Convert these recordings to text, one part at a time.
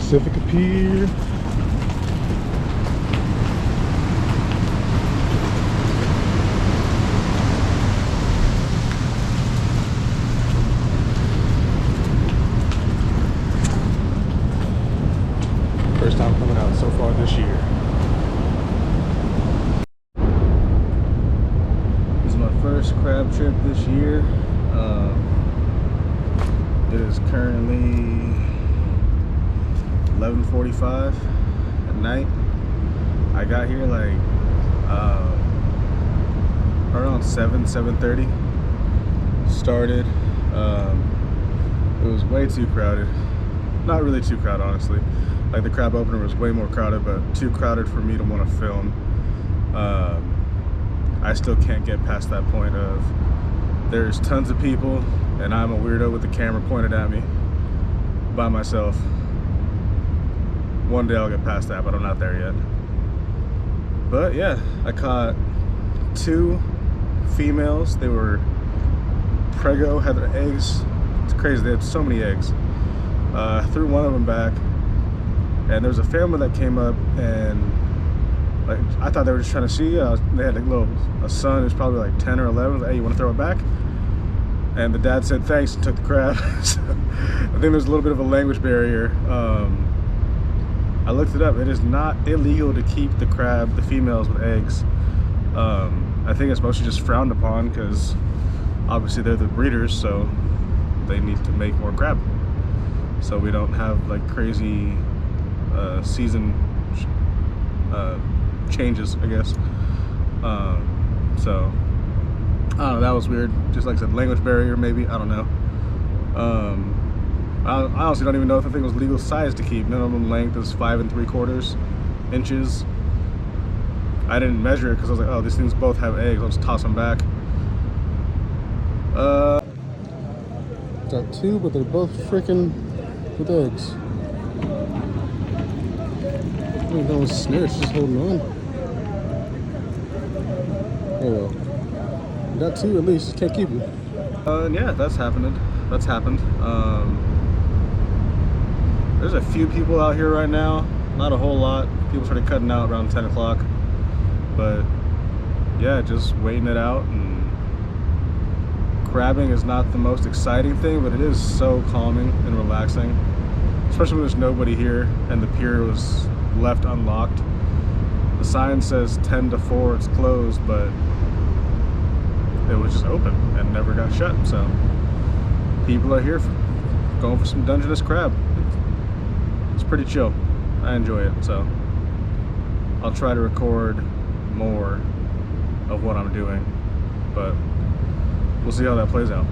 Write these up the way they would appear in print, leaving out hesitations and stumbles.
Pacifica Pier. First time coming out so far this year. This is my first crab trip this year. It is currently 11:45 at night. I got here like around 7:30. Started. It was way too crowded. Not really too crowded, honestly. Like the crab opener was way more crowded, but too crowded for me to want to film. I still can't get past that point of there's tons of people and I'm a weirdo with the camera pointed at me by myself. One day I'll get past that, but I'm not there yet. But yeah, I caught 2 females. They were prego, had their eggs. It's crazy, they had so many eggs. Threw one of them back, and there was a family that came up, and like I thought they were just trying to see. They had a son who's probably like 10 or 11. Like, hey, you want to throw it back? And the dad said thanks and took the crab. So I think there's a little bit of a language barrier. I looked it up. It is not illegal to keep the crab, the females, with eggs. I think it's mostly just frowned upon because obviously they're the breeders, so they need to make more crab. So we don't have like crazy season changes, I guess. So I don't know, that was weird. Just like I said, language barrier maybe, I don't know. I honestly don't even know if the thing was legal size to keep. Minimum length is 5 3/4 inches. I didn't measure it because I was like, oh, these things both have eggs, I'll just toss them back. Got 2, but they're both freaking with eggs. I think that was snare, it's just holding on. Oh well. Got 2 at least, just can't keep them. Yeah, that's happened. There's a few people out here right now, not a whole lot. People started cutting out around 10 o'clock. But yeah, just waiting it out. And crabbing is not the most exciting thing, but it is so calming and relaxing. Especially when there's nobody here and the pier was left unlocked. The sign says 10 to 4, it's closed, but it was just open and never got shut. So people are here going for some Dungeness crab. It's pretty chill. I enjoy it. So I'll try to record more of what I'm doing, but we'll see how that plays out.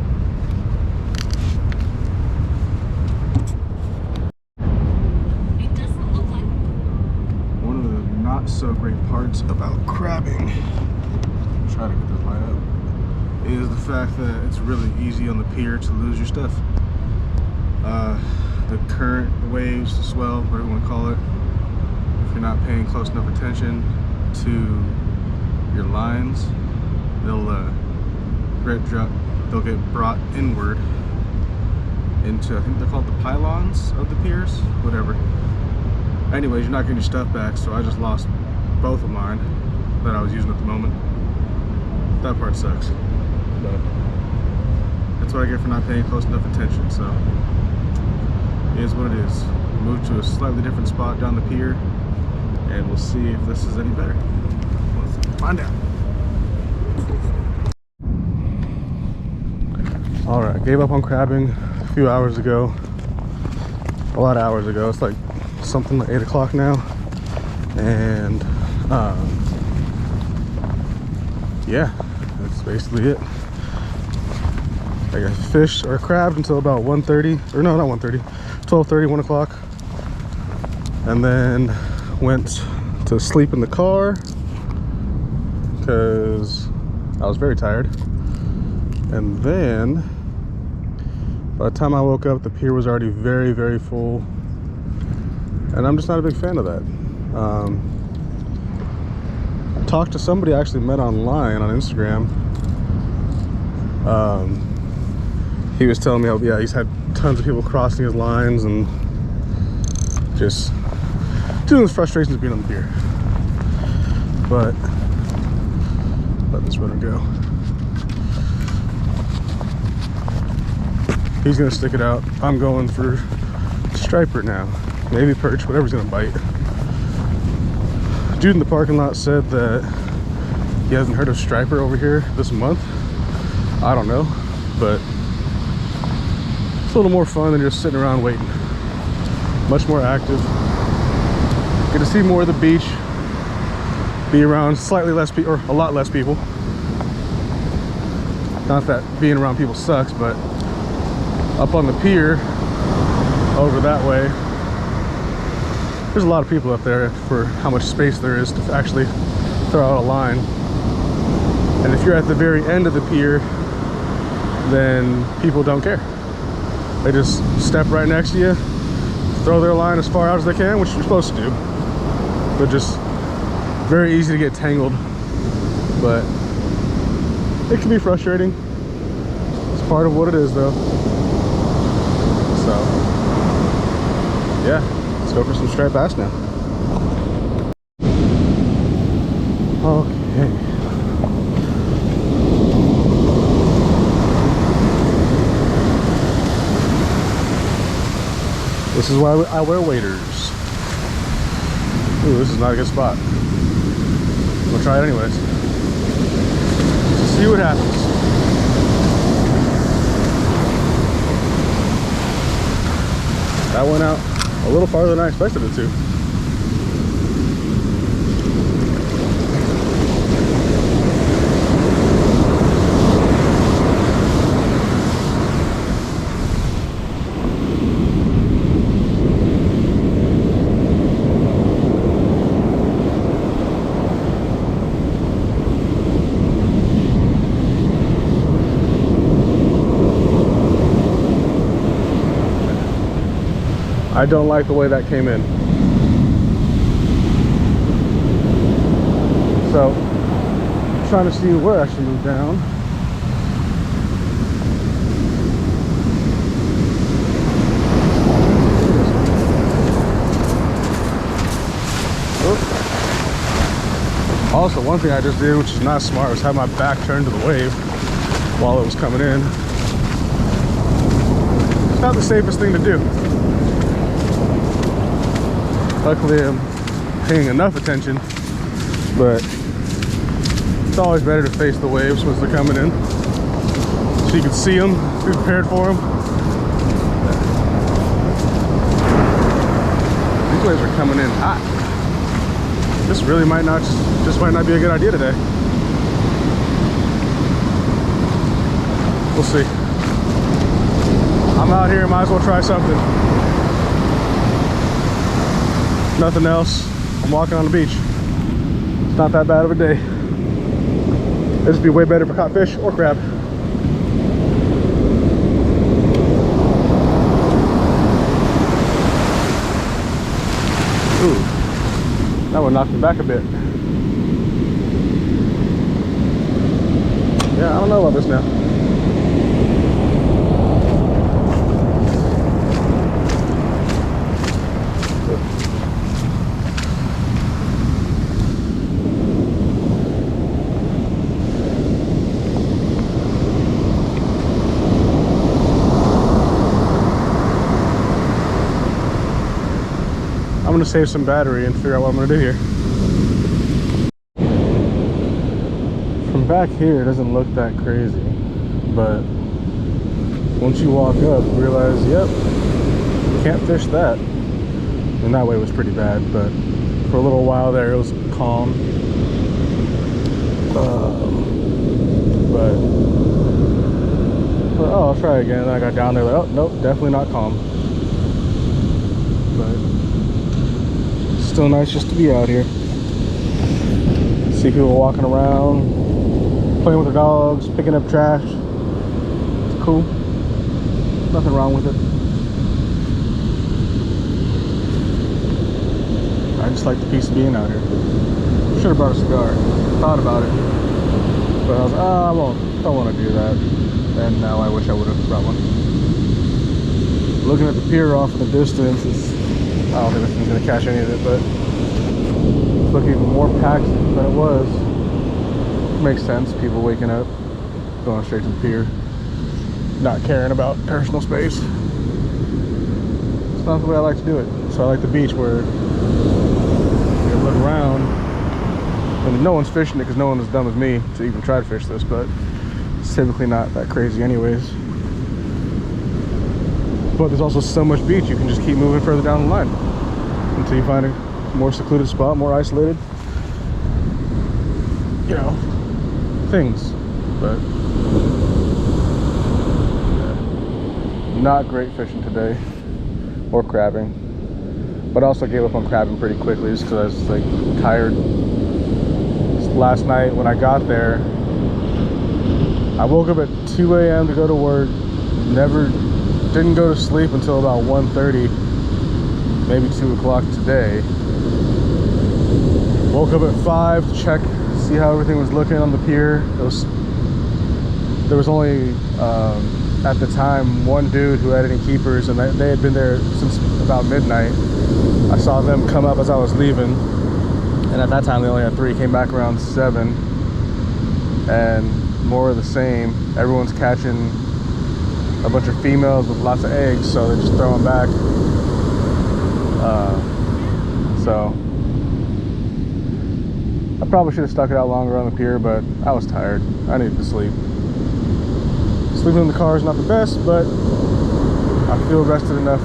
One of the not so great parts about crabbing, try to get this light up, is the fact that it's really easy on the pier to lose your stuff. The current, the waves, the swell, whatever you want to call it, if you're not paying close enough attention to your lines, they'll get brought inward into, I think they're called the pylons of the piers, whatever. Anyways, you're not getting your stuff back, so I just lost both of mine that I was using at the moment. That part sucks, but that's what I get for not paying close enough attention. So it is what it is. Move to a slightly different spot down the pier, and we'll see if this is any better. Let's find out. All right, gave up on crabbing a few hours ago. A lot of hours ago. It's like something like 8 o'clock now, and yeah, that's basically it. I got fish or crabbed until about 1:30, or no, not 1:30, 12:30, 1 o'clock, and then went to sleep in the car because I was very tired. And then by the time I woke up, the pier was already very, very full, and I'm just not a big fan of that. Talked to somebody I actually met online on Instagram. He was telling me how, yeah, he's had tons of people crossing his lines, and Just dealing with frustrations of being on the pier. But let this runner go. He's gonna stick it out. I'm going for striper now. Maybe perch, whatever's gonna bite. Dude in the parking lot said that he hasn't heard of striper over here this month. I don't know, but it's a little more fun than just sitting around waiting. Much more active. Get to see more of the beach. Be around slightly less people, or a lot less people. Not that being around people sucks, but up on the pier, over that way, there's a lot of people up there for how much space there is to actually throw out a line. And if you're at the very end of the pier, then people don't care. They just step right next to you, throw their line as far out as they can, which you're supposed to do. But just very easy to get tangled. But it can be frustrating. It's part of what it is, though. So yeah, let's go for some striped bass now. Okay. This is why I wear waders. Ooh, this is not a good spot. We'll try it anyways. Just see what happens. That went out a little farther than I expected it to. I don't like the way that came in. So, I'm trying to see where I should move down. Oops. Also, one thing I just did, which is not smart, was have my back turned to the wave while it was coming in. It's not the safest thing to do. Luckily, I'm paying enough attention, but it's always better to face the waves once they're coming in, so you can see them, be prepared for them. These waves are coming in hot. This really might not be a good idea today. We'll see. I'm out here, might as well try something. Nothing else. I'm walking on the beach. It's not that bad of a day. This would be way better if I caught fish or crab. Ooh, that one knocked me back a bit. Yeah, I don't know about this now. I'm gonna save some battery and figure out what I'm gonna do here. From back here, it doesn't look that crazy, but once you walk up, you realize, yep, you can't fish that. And that way was pretty bad, but for a little while there, it was calm. But oh, I'll try again. And I got down there, like, oh nope, definitely not calm. But still nice just to be out here. See people walking around, playing with their dogs, picking up trash. It's cool. Nothing wrong with it. I just like the peace of being out here. Should have brought a cigar. Thought about it, but I was like, oh, don't want to do that. And now I wish I would have brought one. Looking at the pier off in the distance, it's don't think this thing's gonna catch any of it, but it's looking even more packed than it was. Makes sense. People waking up, going straight to the pier, not caring about personal space. It's not the way I like to do it. So I like the beach where you look around and no one's fishing it, because no one as dumb as me to even try to fish this, but it's typically not that crazy anyways. But there's also so much beach, you can just keep moving further down the line until you find a more secluded spot, more isolated, you know, things. But yeah, not great fishing today, or crabbing. But I also gave up on crabbing pretty quickly just because I was like tired. Last night when I got there, I woke up at 2 a.m. to go to work. Didn't go to sleep until about 1:30, maybe 2 o'clock today. Woke up at 5 to check, see how everything was looking on the pier. There was only at the time one dude who had any keepers, and they had been there since about midnight. I saw them come up as I was leaving, and at that time they only had 3. Came back around 7, and more of the same. Everyone's catching a bunch of females with lots of eggs, so they're just throwing back. So I probably should have stuck it out longer on the pier, but I was tired. I needed to sleep. Sleeping in the car is not the best, but I feel rested enough.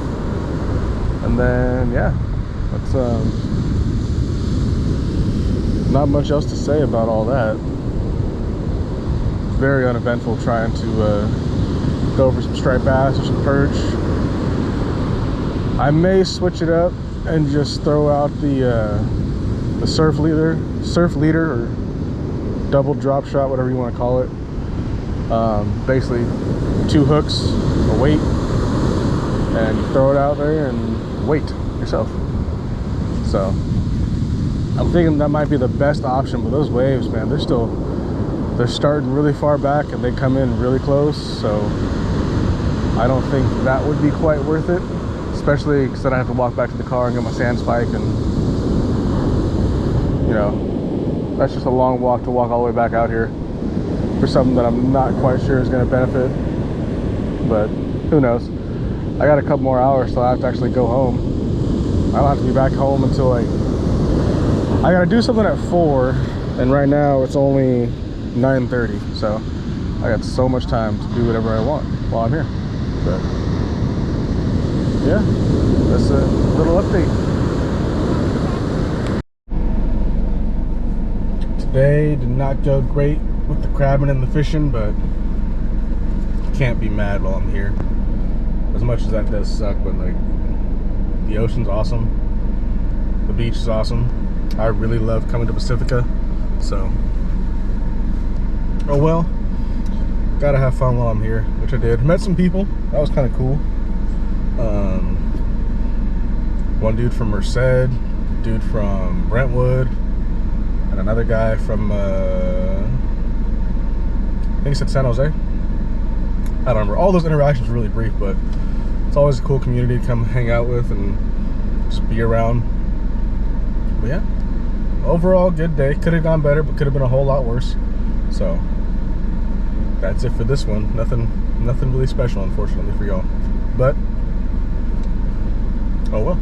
And then yeah, that's not much else to say about all that. It's very uneventful trying to go for some striped bass or some perch. I may switch it up and just throw out the surf leader or double drop shot, whatever you want to call it. Basically 2 hooks, a weight, and you throw it out there and wait yourself. So I'm thinking that might be the best option. But those waves, man, they're starting really far back and they come in really close, so I don't think that would be quite worth it, especially because then I have to walk back to the car and get my sand spike, and you know, that's just a long walk to walk all the way back out here for something that I'm not quite sure is going to benefit. But who knows. I got a couple more hours, so I have to actually go home. I don't have to be back home until like, I got to do something at 4, and right now it's only 9:30, so I got so much time to do whatever I want while I'm here. But yeah, that's a little update. Today did not go great with the crabbing and the fishing, but can't be mad while I'm here. As much as that does suck, but like, the ocean's awesome, the beach is awesome. I really love coming to Pacifica, so oh well, gotta have fun while I'm here, which I did. Met some people, that was kind of cool. One dude from Merced, dude from Brentwood, and another guy from I think he said San Jose. I don't remember. All those interactions were really brief, but it's always a cool community to come hang out with and just be around. But yeah, overall good day. Could have gone better, but could have been a whole lot worse. So that's it for this one. Nothing really special, unfortunately, for y'all. But oh well.